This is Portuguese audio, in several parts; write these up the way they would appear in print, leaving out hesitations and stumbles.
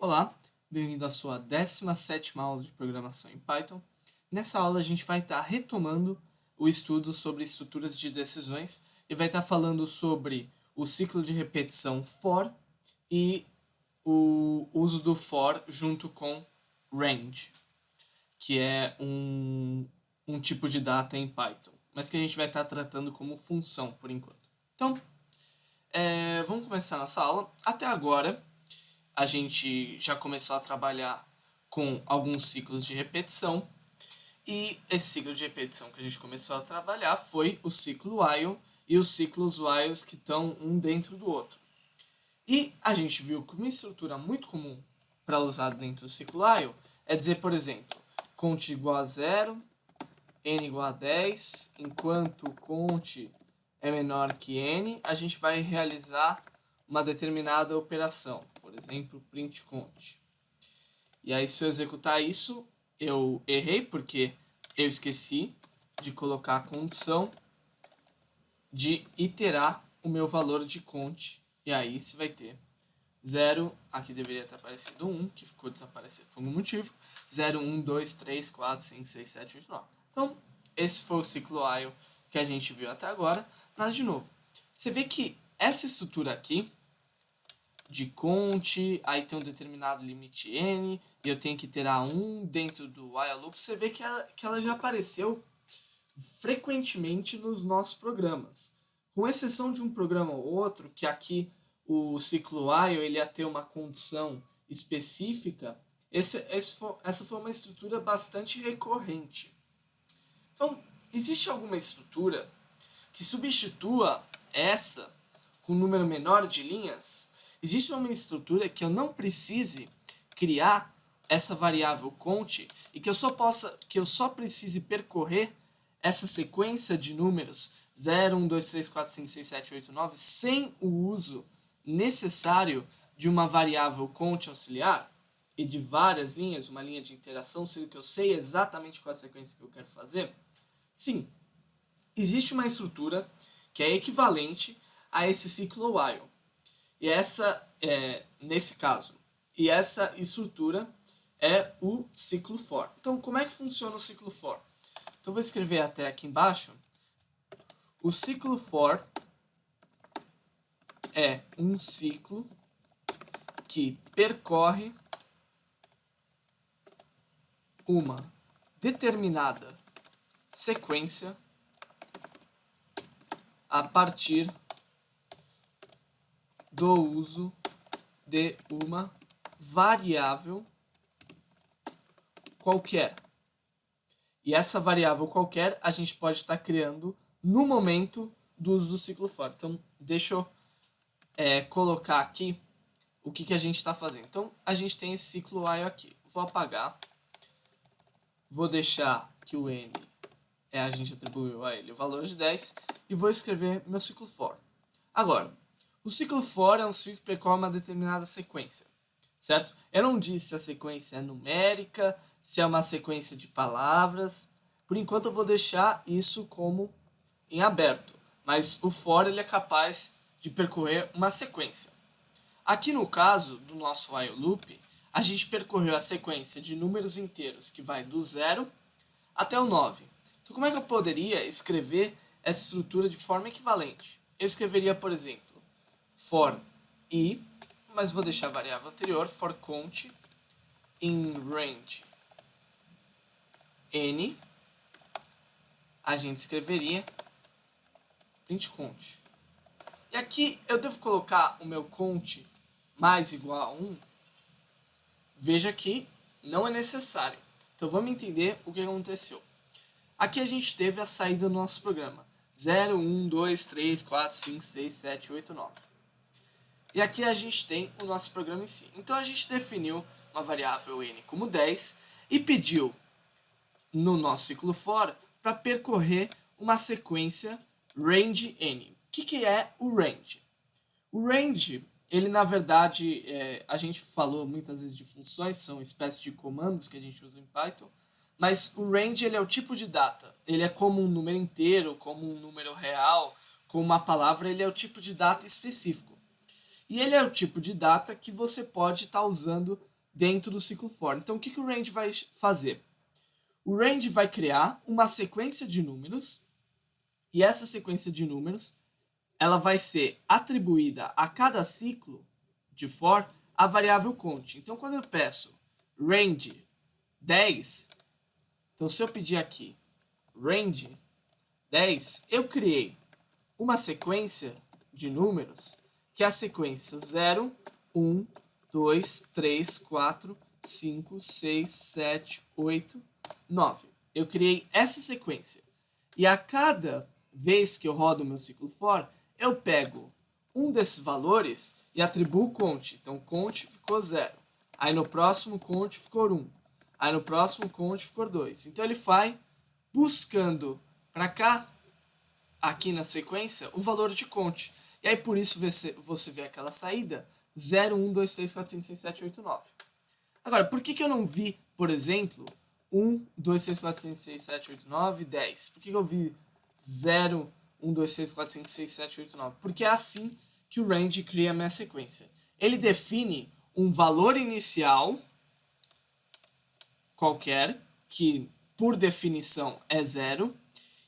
Olá, bem-vindo à sua 17ª aula de programação em Python. Nessa aula a gente vai estar retomando o estudo sobre estruturas de decisões e vai estar falando sobre o ciclo de repetição for e o uso do for junto com range, que é um tipo de data em Python, mas que a gente vai estar tratando como função por enquanto. Então, vamos começar nossa aula. Até agora, a gente já começou a trabalhar com alguns ciclos de repetição. E esse ciclo de repetição que a gente começou a trabalhar foi o ciclo while e os ciclos whiles que estão um dentro do outro. E a gente viu que uma estrutura muito comum para usar dentro do ciclo while é dizer, por exemplo, cont igual a 0, n igual a 10, enquanto cont é menor que n, a gente vai realizar uma determinada operação, por exemplo, print cont. E aí, se eu executar isso, eu errei porque eu esqueci de colocar a condição de iterar o meu valor de cont. E aí, você vai ter 0, aqui deveria ter aparecido 1, que ficou desaparecido por algum motivo. 0, 1, 2, 3, 4, 5, 6, 7, 8, 9. Então, esse foi o ciclo while que a gente viu até agora. Nada de novo. Você vê que essa estrutura aqui, de cont, aí tem um determinado limite n, e eu tenho que iterar 1 dentro do while loop, você vê que ela já apareceu frequentemente nos nossos programas. Com exceção de um programa ou outro, que aqui o ciclo while ele ia ter uma condição específica, essa foi uma estrutura bastante recorrente. Então, existe alguma estrutura que substitua essa com um número menor de linhas? Existe uma estrutura que eu não precise criar essa variável cont e que eu só precise percorrer essa sequência de números 0, 1, 2, 3, 4, 5, 6, 7, 8, 9 sem o uso necessário de uma variável cont auxiliar e de várias linhas, uma linha de interação, sendo que eu sei exatamente qual é a sequência que eu quero fazer? Sim, existe uma estrutura que é equivalente a esse ciclo while. E essa, nesse caso, e essa estrutura é o ciclo for. Então, como é que funciona o ciclo for? Então, eu vou escrever até aqui embaixo. O ciclo for é um ciclo que percorre uma determinada sequência a partir do uso de uma variável qualquer. E essa variável qualquer a gente pode estar criando no momento do uso do ciclo for. Então, deixa eu colocar aqui o que a gente está fazendo. Então, a gente tem esse ciclo while aqui. Vou apagar. Vou deixar que o n a gente atribuiu a ele o valor de 10 e vou escrever meu ciclo for. Agora, o ciclo for é um ciclo que percorre uma determinada sequência, certo? Eu não disse se a sequência é numérica, se é uma sequência de palavras. Por enquanto eu vou deixar isso como em aberto, mas o for ele é capaz de percorrer uma sequência. Aqui no caso do nosso while loop, a gente percorreu a sequência de números inteiros que vai do 0 até o 9. Então, como é que eu poderia escrever essa estrutura de forma equivalente? Eu escreveria, por exemplo, for i, mas vou deixar a variável anterior, for cont in range n, a gente escreveria print cont. E aqui eu devo colocar o meu cont mais igual a 1. Veja que não é necessário. Então vamos entender o que aconteceu. Aqui a gente teve a saída do nosso programa. 0, 1, 2, 3, 4, 5, 6, 7, 8, 9. E aqui a gente tem o nosso programa em si. Então a gente definiu uma variável n como 10 e pediu no nosso ciclo for para percorrer uma sequência range n. O que é o range? O range, ele na verdade, a gente falou muitas vezes de funções, são espécies de comandos que a gente usa em Python, mas o range ele é o tipo de data. Ele é como um número inteiro, como um número real, como uma palavra, ele é o tipo de data específico. E ele é o tipo de data que você pode estar usando dentro do ciclo for. Então, o que o range vai fazer? O range vai criar uma sequência de números, e essa sequência de números ela vai ser atribuída a cada ciclo de for a variável count. Então, quando eu peço range 10, então se eu pedir aqui range 10, eu criei uma sequência de números que é a sequência 0, 1, 2, 3, 4, 5, 6, 7, 8, 9. Eu criei essa sequência. E a cada vez que eu rodo o meu ciclo for, eu pego um desses valores e atribuo count. Então, count ficou 0. Aí no próximo count ficou 1. Aí no próximo count ficou 2. Então, ele vai buscando para cá, aqui na sequência, o valor de count. E aí, por isso, você vê aquela saída 0, 1, 2, 3, 4, 5, 6, 7, 8, 9. Agora, por que eu não vi, por exemplo, 1, 2, 3, 4, 5, 6, 7, 8, 9, 10? Por que eu vi 0, 1, 2, 3, 4, 5, 6, 7, 8, 9? Porque é assim que o range cria a minha sequência. Ele define um valor inicial qualquer, que por definição é 0,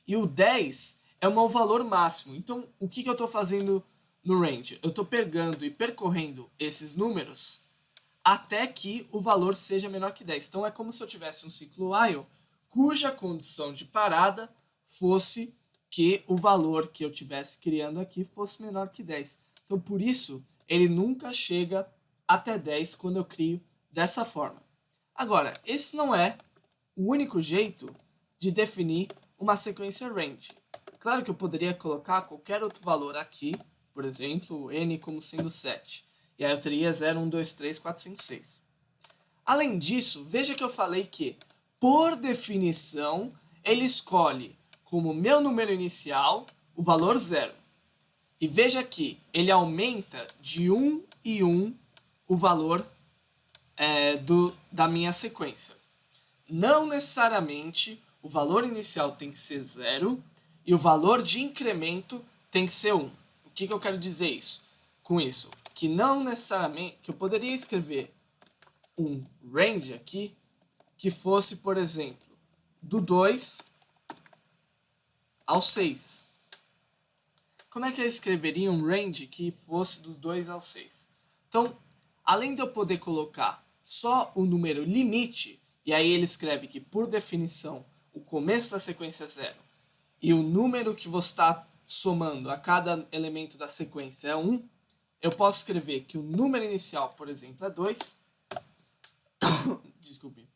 e o 10 é o meu valor máximo. Então, o que eu estou fazendo no range? Eu estou pegando e percorrendo esses números até que o valor seja menor que 10. Então, é como se eu tivesse um ciclo while cuja condição de parada fosse que o valor que eu estivesse criando aqui fosse menor que 10. Então, por isso, ele nunca chega até 10 quando eu crio dessa forma. Agora, esse não é o único jeito de definir uma sequência range. Claro que eu poderia colocar qualquer outro valor aqui, por exemplo, n como sendo 7. E aí eu teria 0, 1, 2, 3, 4, 5, 6. Além disso, veja que eu falei que, por definição, ele escolhe como meu número inicial o valor 0. E veja que ele aumenta de 1 em 1 o valor da minha sequência. Não necessariamente o valor inicial tem que ser 0 e o valor de incremento tem que ser 1. O que eu quero dizer com isso? Que não necessariamente, que eu poderia escrever um range aqui que fosse, por exemplo, do 2 ao 6. Como é que eu escreveria um range que fosse dos 2 ao 6? Então, além de eu poder colocar só o número limite, e aí ele escreve que, por definição, o começo da sequência é 0, e o número que você está somando a cada elemento da sequência é 1, eu posso escrever que o número inicial, por exemplo, é 2, desculpe,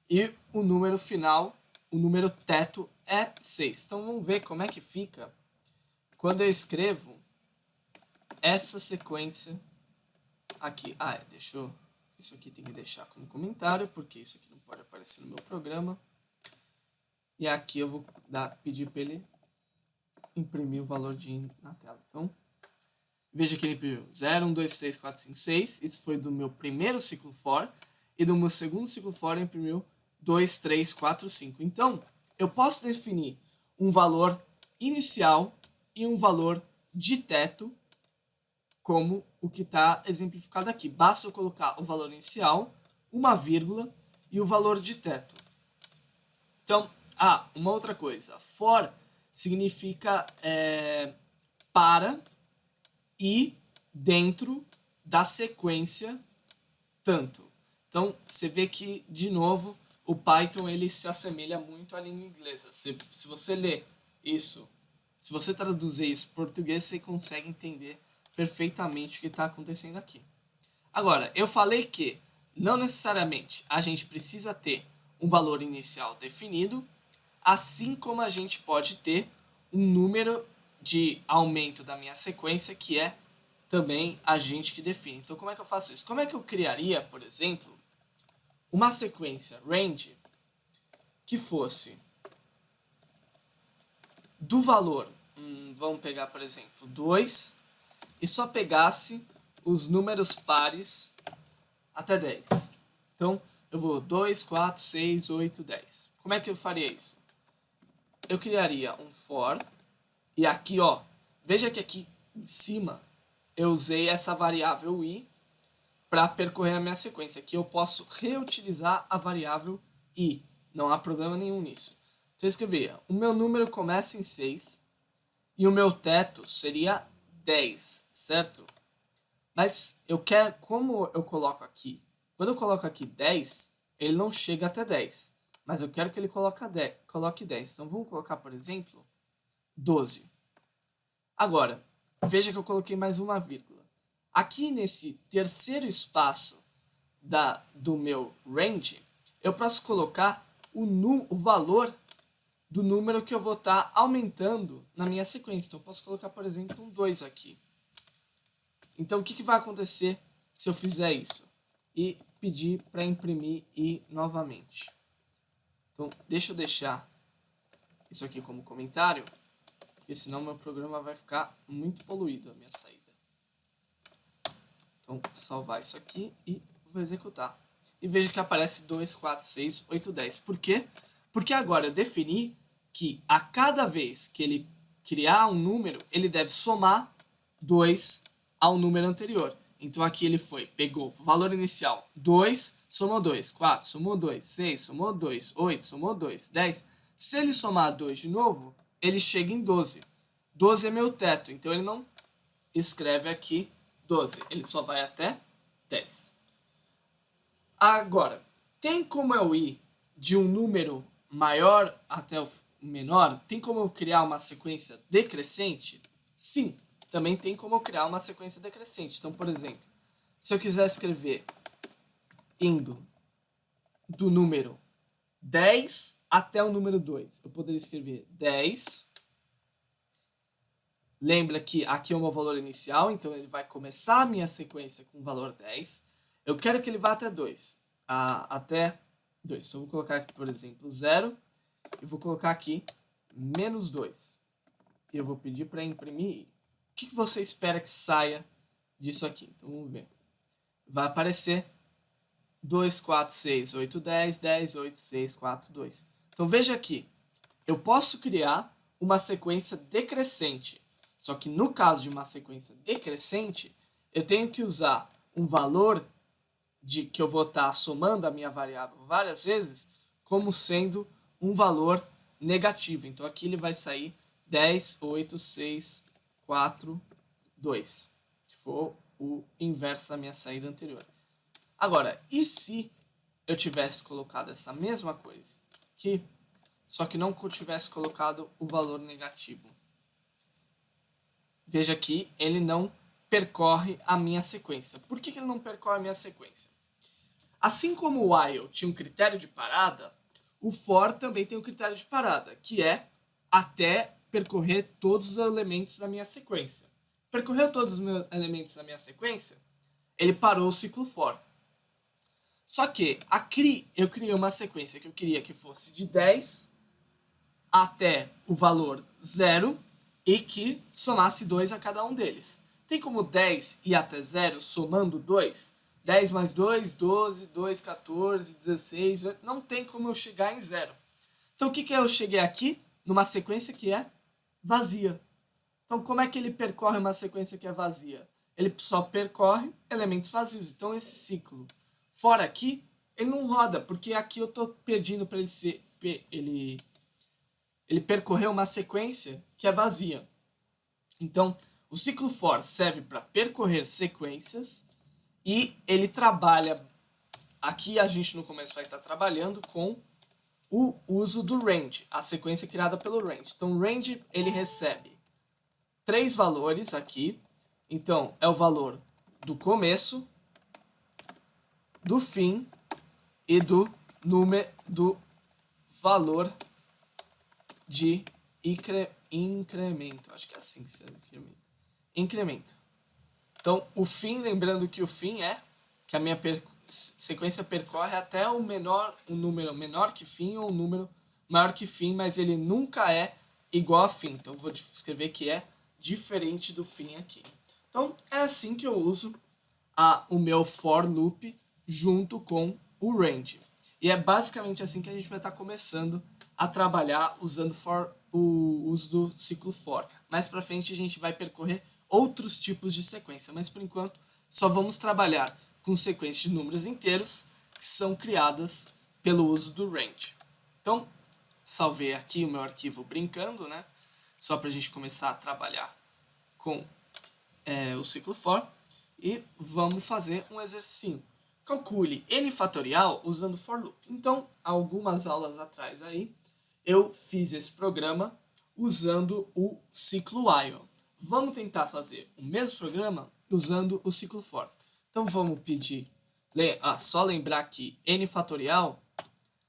e o número final, o número teto, é 6. Então, vamos ver como é que fica quando eu escrevo essa sequência aqui. Isso aqui tem que deixar como comentário, porque isso aqui não pode aparecer no meu programa. E aqui eu vou pedir para ele imprimir o valor de in na tela. Então, veja que ele imprimiu 0, 1, 2, 3, 4, 5, 6. Isso foi do meu primeiro ciclo for. E do meu segundo ciclo for ele imprimiu 2, 3, 4, 5. Então, eu posso definir um valor inicial e um valor de teto, como o que está exemplificado aqui. Basta eu colocar o valor inicial, uma vírgula e o valor de teto. Então, uma outra coisa. For significa para e dentro da sequência tanto. Então, você vê que, de novo, o Python ele se assemelha muito à língua inglesa. Se você ler isso, se você traduzir isso para português, você consegue entender perfeitamente o que está acontecendo aqui. Agora, eu falei que não necessariamente a gente precisa ter um valor inicial definido, assim como a gente pode ter um número de aumento da minha sequência, que é também a gente que define. Então, como é que eu faço isso? Como é que eu criaria, por exemplo, uma sequência range que fosse do valor, vamos pegar, por exemplo, 2, e só pegasse os números pares até 10. Então, eu vou 2, 4, 6, 8, 10. Como é que eu faria isso? Eu criaria um for, e aqui, veja que aqui em cima eu usei essa variável i para percorrer a minha sequência, que eu posso reutilizar a variável i. Não há problema nenhum nisso. Então eu escreveria, o meu número começa em 6 e o meu teto seria 10, certo? Mas eu quero, como eu coloco aqui, quando eu coloco aqui 10, ele não chega até 10, mas eu quero que ele coloque 10. Então vamos colocar, por exemplo, 12. Agora, veja que eu coloquei mais uma vírgula. Aqui nesse terceiro espaço do meu range, eu posso colocar o valor do número que eu vou estar aumentando na minha sequência. Então, eu posso colocar, por exemplo, um 2 aqui. Então, o que vai acontecer se eu fizer isso? E pedir para imprimir i novamente. Então, deixa eu deixar isso aqui como comentário, porque senão meu programa vai ficar muito poluído, a minha saída. Então, salvar isso aqui e vou executar. E veja que aparece 2, 4, 6, 8, 10. Por quê? Porque agora eu defini que a cada vez que ele criar um número, ele deve somar 2 ao número anterior. Então aqui ele pegou o valor inicial 2, somou 2, 4, somou 2, 6, somou 2, 8, somou 2, 10. Se ele somar 2 de novo, ele chega em 12. 12 é meu teto, então ele não escreve aqui 12, ele só vai até 10. Agora, tem como eu ir de um número maior até o menor? Tem como eu criar uma sequência decrescente? Sim, também tem como eu criar uma sequência decrescente. Então, por exemplo, se eu quiser escrever indo do número 10 até o número 2, eu poderia escrever 10. Lembra que aqui é o meu valor inicial, então ele vai começar a minha sequência com o valor 10. Eu quero que ele vá até 2. Até 2. Então, eu vou colocar aqui, por exemplo, 0. E vou colocar aqui menos 2. E eu vou pedir para imprimir. O que você espera que saia disso aqui? Então, vamos ver. Vai aparecer 2, 4, 6, 8, 10, 10, 8, 6, 4, 2. Então, veja aqui. Eu posso criar uma sequência decrescente. Só que no caso de uma sequência decrescente, eu tenho que usar um valor que eu vou estar somando a minha variável várias vezes, como sendo um valor negativo. Então aqui ele vai sair 10, 8, 6, 4, 2, que for o inverso da minha saída anterior. Agora, e se eu tivesse colocado essa mesma coisa aqui, só que não tivesse colocado o valor negativo? Veja que ele não percorre a minha sequência. Por que ele não percorre a minha sequência? Assim como o while tinha um critério de parada, o for também tem um critério de parada, que é até percorrer todos os elementos da minha sequência. Percorreu todos os meus elementos da minha sequência, ele parou o ciclo for. Só que eu criei uma sequência que eu queria que fosse de 10 até o valor 0, e que somasse 2 a cada um deles. Tem como 10 ir até 0 somando 2? 10 mais 2, 12, 2, 14, 16... Não tem como eu chegar em 0. Então, o que eu cheguei aqui? Numa sequência que é vazia. Então, como é que ele percorre uma sequência que é vazia? Ele só percorre elementos vazios. Então, esse ciclo fora aqui, ele não roda, porque aqui eu estou pedindo para ele percorreu uma sequência que é vazia. Então, o ciclo for serve para percorrer sequências e ele trabalha, aqui a gente no começo vai estar trabalhando com o uso do range, a sequência criada pelo range. Então, o range ele recebe 3 valores aqui. Então, é o valor do começo, do fim e do valor de incremento. Acho que é assim que se chama. Incremento. Então, o fim, lembrando que o fim é que a minha sequência percorre até um número menor que fim ou um número maior que fim, mas ele nunca é igual a fim. Então, eu vou escrever que é diferente do fim aqui. Então, é assim que eu uso o meu for loop junto com o range. E é basicamente assim que a gente vai estar começando a trabalhar usando o uso do ciclo for. Mais para frente a gente vai percorrer outros tipos de sequência, mas por enquanto só vamos trabalhar com sequências de números inteiros que são criadas pelo uso do range. Então, salvei aqui o meu arquivo brincando, né? Só para a gente começar a trabalhar com o ciclo for. E vamos fazer um exercício. Calcule n fatorial usando for loop. Então, algumas aulas atrás aí, eu fiz esse programa usando o ciclo while. Vamos tentar fazer o mesmo programa usando o ciclo for. Então, vamos pedir, só lembrar que n fatorial,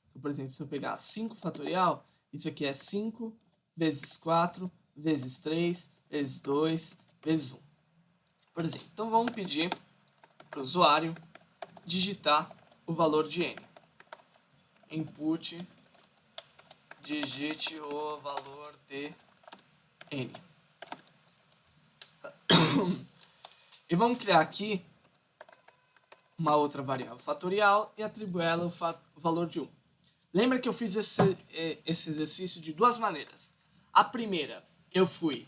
então, por exemplo, se eu pegar 5 fatorial, isso aqui é 5 vezes 4 vezes 3 vezes 2 vezes 1. Por exemplo, então vamos pedir para o usuário digitar o valor de n. Input, digite o valor de n. E vamos criar aqui uma outra variável fatorial e atribuir ela o valor de 1. Lembra que eu fiz esse exercício de duas maneiras. A primeira, eu fui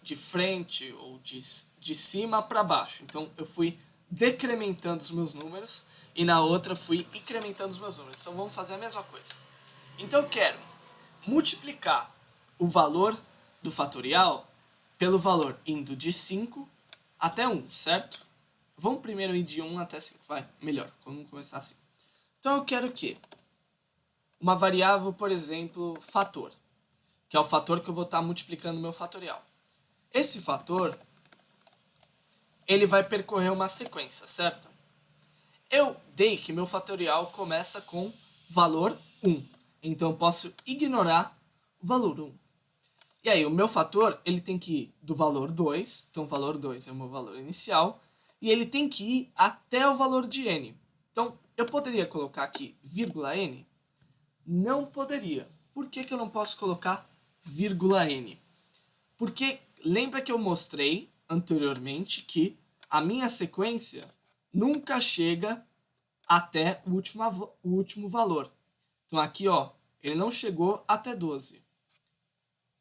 de frente ou de cima para baixo. Então, eu fui decrementando os meus números e na outra fui incrementando os meus números. Então, vamos fazer a mesma coisa. Então, eu quero multiplicar o valor do fatorial pelo valor indo de 5 até 1, certo? Vamos primeiro ir de 1 até 5, vai, melhor, vamos começar assim. Então, eu quero que uma variável, por exemplo, fator, que é o fator que eu vou estar multiplicando o meu fatorial. Esse fator, ele vai percorrer uma sequência, certo? Eu dei que meu fatorial começa com valor 1. Então, eu posso ignorar o valor 1. E aí, o meu fator, ele tem que ir do valor 2. Então, o valor 2 é o meu valor inicial. E ele tem que ir até o valor de n. Então, eu poderia colocar aqui vírgula n? Não poderia. Por que eu não posso colocar vírgula n? Porque lembra que eu mostrei anteriormente que a minha sequência nunca chega até o último valor. Então aqui, ó, ele não chegou até 12.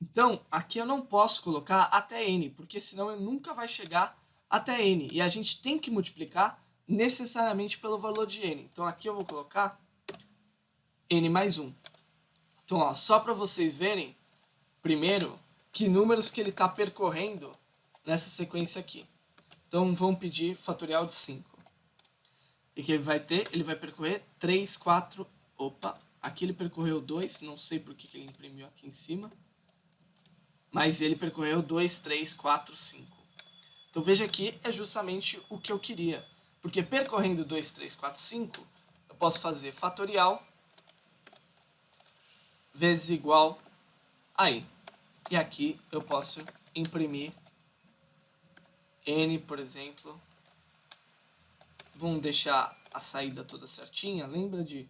Então, aqui eu não posso colocar até n, porque senão ele nunca vai chegar até n. E a gente tem que multiplicar necessariamente pelo valor de n. Então aqui eu vou colocar n mais 1. Então, ó, só para vocês verem, primeiro, que números que ele está percorrendo nessa sequência aqui. Então, vamos pedir fatorial de 5. E que ele vai ter? Ele vai percorrer 3, 4... Opa, aqui ele percorreu 2, não sei por que ele imprimiu aqui em cima. Mas ele percorreu 2, 3, 4, 5. Então, veja aqui, é justamente o que eu queria. Porque percorrendo 2, 3, 4, 5, eu posso fazer fatorial vezes igual a n. E aqui eu posso imprimir n, por exemplo. Vamos deixar a saída toda certinha. Lembra de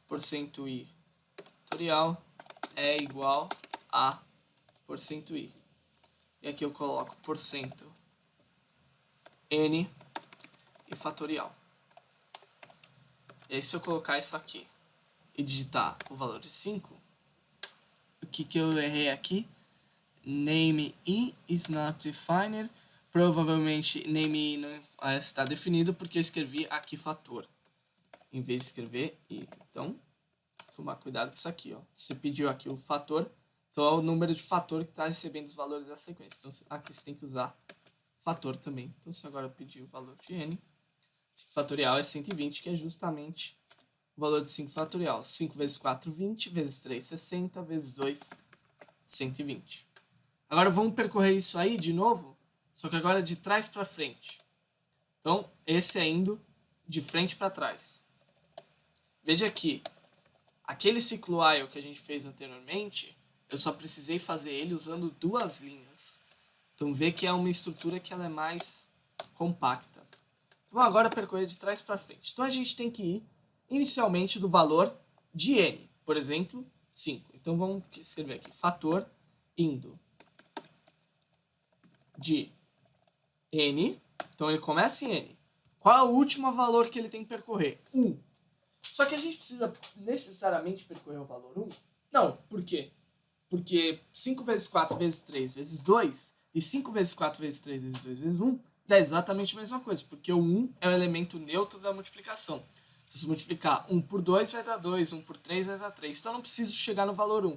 %i fatorial é igual a %i. E aqui eu coloco %n e fatorial. E aí se eu colocar isso aqui e digitar o valor de 5, o que eu errei aqui? Name i is not defined. Provavelmente name i não está definido porque eu escrevi aqui fator em vez de escrever i. Então, tomar cuidado com isso aqui, ó. Você pediu aqui o fator, então é o número de fator que está recebendo os valores da sequência. Então, aqui você tem que usar fator também. Então, se agora eu pedir o valor de n, 5 fatorial é 120, que é justamente o valor de 5 fatorial. 5 vezes 4, 20, vezes 3, 60, vezes 2, 120. Agora vamos percorrer isso aí de novo, só que agora de trás para frente. Então, esse é indo de frente para trás. Veja aqui, aquele ciclo while que a gente fez anteriormente, eu só precisei fazer ele usando duas linhas. Então, vê que é uma estrutura que ela é mais compacta. Vamos agora percorrer de trás para frente. Então, a gente tem que ir inicialmente do valor de n. Por exemplo, 5. Então, vamos escrever aqui, fator indo de n, então ele começa em n. Qual é o último valor que ele tem que percorrer? 1. Só que a gente precisa necessariamente percorrer o valor 1? Não, por quê? Porque 5 vezes 4 vezes 3 vezes 2 e 5 vezes 4 vezes 3 vezes 2 vezes 1 dá exatamente a mesma coisa, porque o 1 é o elemento neutro da multiplicação. Se você multiplicar 1 por 2, vai dar 2, 1 por 3 vai dar 3. Então eu não preciso chegar no valor 1.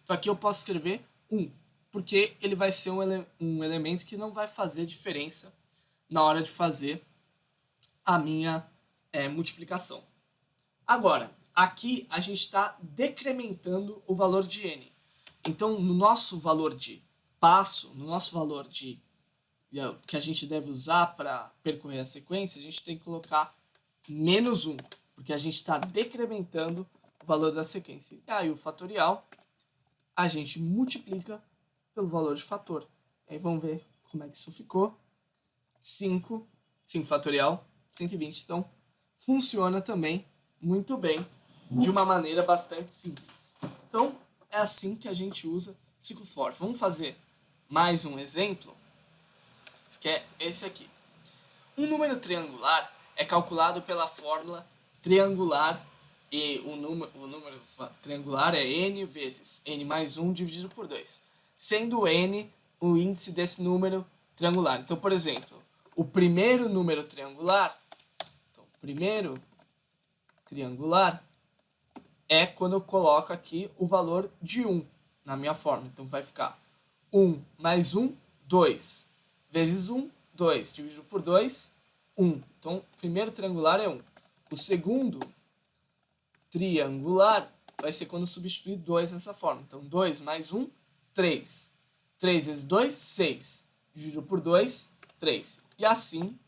Então aqui eu posso escrever 1, porque ele vai ser um elemento que não vai fazer diferença na hora de fazer a minha multiplicação. Agora, aqui a gente está decrementando o valor de n. Então, no nosso valor de passo, no nosso valor que a gente deve usar para percorrer a sequência, a gente tem que colocar menos 1, porque a gente está decrementando o valor da sequência. E aí o fatorial, a gente multiplica pelo valor de fator. Aí vamos ver como é que isso ficou. 5 fatorial, 120. Então, funciona também muito bem, de uma maneira bastante simples. Então, é assim que a gente usa ciclo for. Vamos fazer mais um exemplo, que é esse aqui. Um número triangular é calculado pela fórmula triangular, e o número triangular é n vezes n mais 1 dividido por 2, sendo n o índice desse número triangular. Então, por exemplo, o primeiro número triangular, é quando eu coloco aqui o valor de 1 na minha fórmula. Então vai ficar 1 mais 1, 2, vezes 1, 2, dividido por 2, 1. Então o primeiro triangular é 1. O segundo triangular vai ser quando eu substituir 2 nessa fórmula. Então 2 mais 1, 3. 3 vezes 2, 6. Dividido por 2, 3. E assim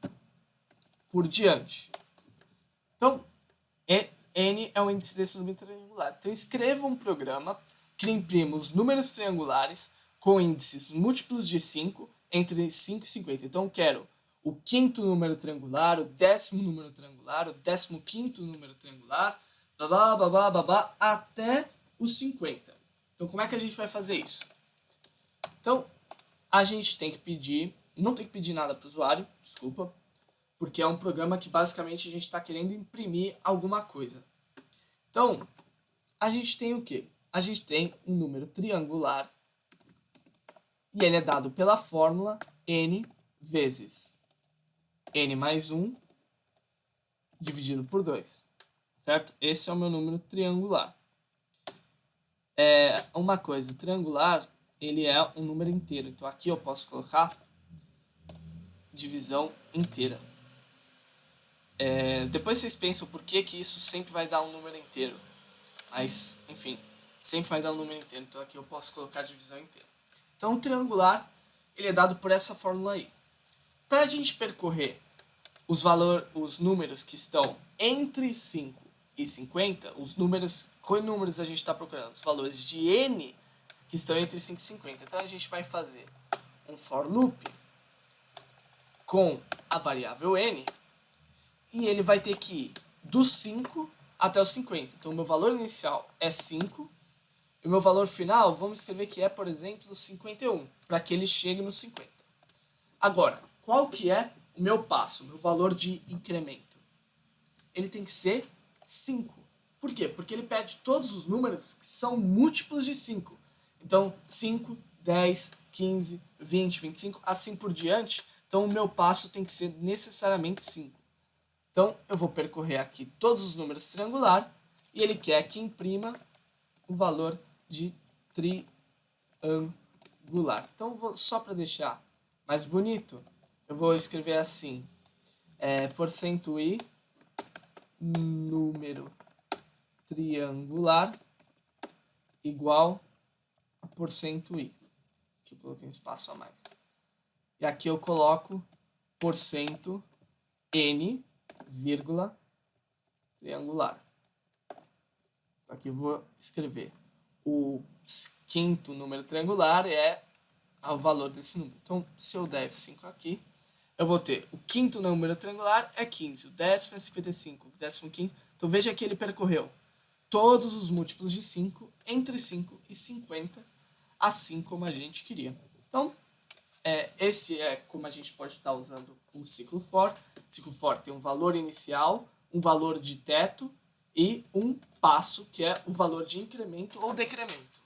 por diante. Então, n é o índice desse número triangular. Então, escreva um programa que imprima os números triangulares com índices múltiplos de 5 entre 5 e 50. Então, eu quero o quinto número triangular, o 10º número triangular, o 15º número triangular, até os 50. Então, como é que a gente vai fazer isso? Então, a gente tem que pedir, não tem que pedir nada para o usuário, desculpa, porque é um programa que basicamente a gente está querendo imprimir alguma coisa. Então, a gente tem o quê? A gente tem um número triangular e ele é dado pela fórmula n vezes n mais 1 dividido por 2, certo? Esse é o meu número triangular. Uma coisa, o triangular, ele é um número inteiro. Então, aqui eu posso colocar divisão inteira. Depois vocês pensam por que isso sempre vai dar um número inteiro. Mas, enfim, sempre vai dar um número inteiro. Então aqui eu posso colocar divisão inteira. Então o triangular, ele é dado por essa fórmula aí. Para a gente percorrer os números que estão entre 5 e 50, quais números a gente está procurando? Os valores de n que estão entre 5 e 50. Então a gente vai fazer um for loop com a variável n, e ele vai ter que ir do 5 até os 50. Então, o meu valor inicial é 5. E o meu valor final, vamos escrever que é, por exemplo, 51, para que ele chegue no 50. Agora, qual que é o meu passo, o meu valor de incremento? Ele tem que ser 5. Por quê? Porque ele pede todos os números que são múltiplos de 5. Então, 5, 10, 15, 20, 25, assim por diante. Então, o meu passo tem que ser necessariamente 5. Então, eu vou percorrer aqui todos os números triangulares e ele quer que imprima o valor de triangular. Então, só para deixar mais bonito, eu vou escrever assim, porcento i, número triangular, igual a porcento i. Aqui eu coloquei um espaço a mais. E aqui eu coloco porcento n, vírgula, triangular. Aqui eu vou escrever o quinto número triangular é o valor desse número. Então, se eu der F5 aqui, eu vou ter o quinto número triangular é 15, o 10º é 55, o 15º. Então, veja que ele percorreu todos os múltiplos de 5 entre 5 e 50, assim como a gente queria. Então, esse é como a gente pode estar usando o ciclo for. O ciclo for tem um valor inicial, um valor de teto e um passo, que é o valor de incremento ou decremento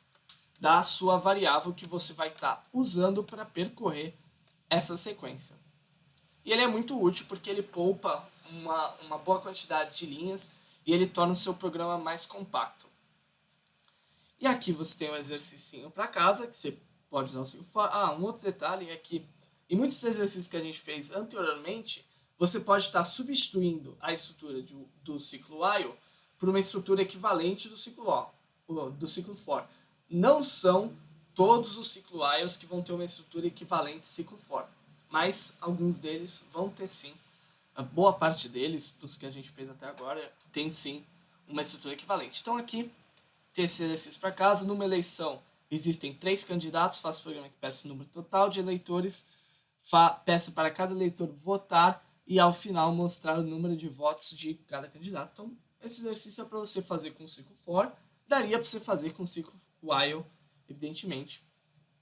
da sua variável que você vai estar usando para percorrer essa sequência. E ele é muito útil porque ele poupa uma boa quantidade de linhas e ele torna o seu programa mais compacto. E aqui você tem um exercício para casa, que você pode usar o ciclo for. Um outro detalhe é que em muitos exercícios que a gente fez anteriormente, você pode estar substituindo a estrutura do ciclo while por uma estrutura equivalente do ciclo for. Não são todos os ciclo whiles que vão ter uma estrutura equivalente ciclo for, mas alguns deles vão ter sim. A boa parte deles, dos que a gente fez até agora, tem sim uma estrutura equivalente. Então aqui, ter esse exercício para casa. Numa eleição, existem 3 candidatos, faça o programa que peça o número total de eleitores, peça para cada eleitor votar e ao final mostrar o número de votos de cada candidato. Então, esse exercício é para você fazer com o ciclo for, daria para você fazer com o ciclo while, evidentemente.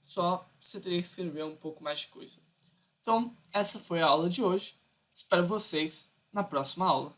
Só você teria que escrever um pouco mais de coisa. Então, essa foi a aula de hoje. Espero vocês na próxima aula.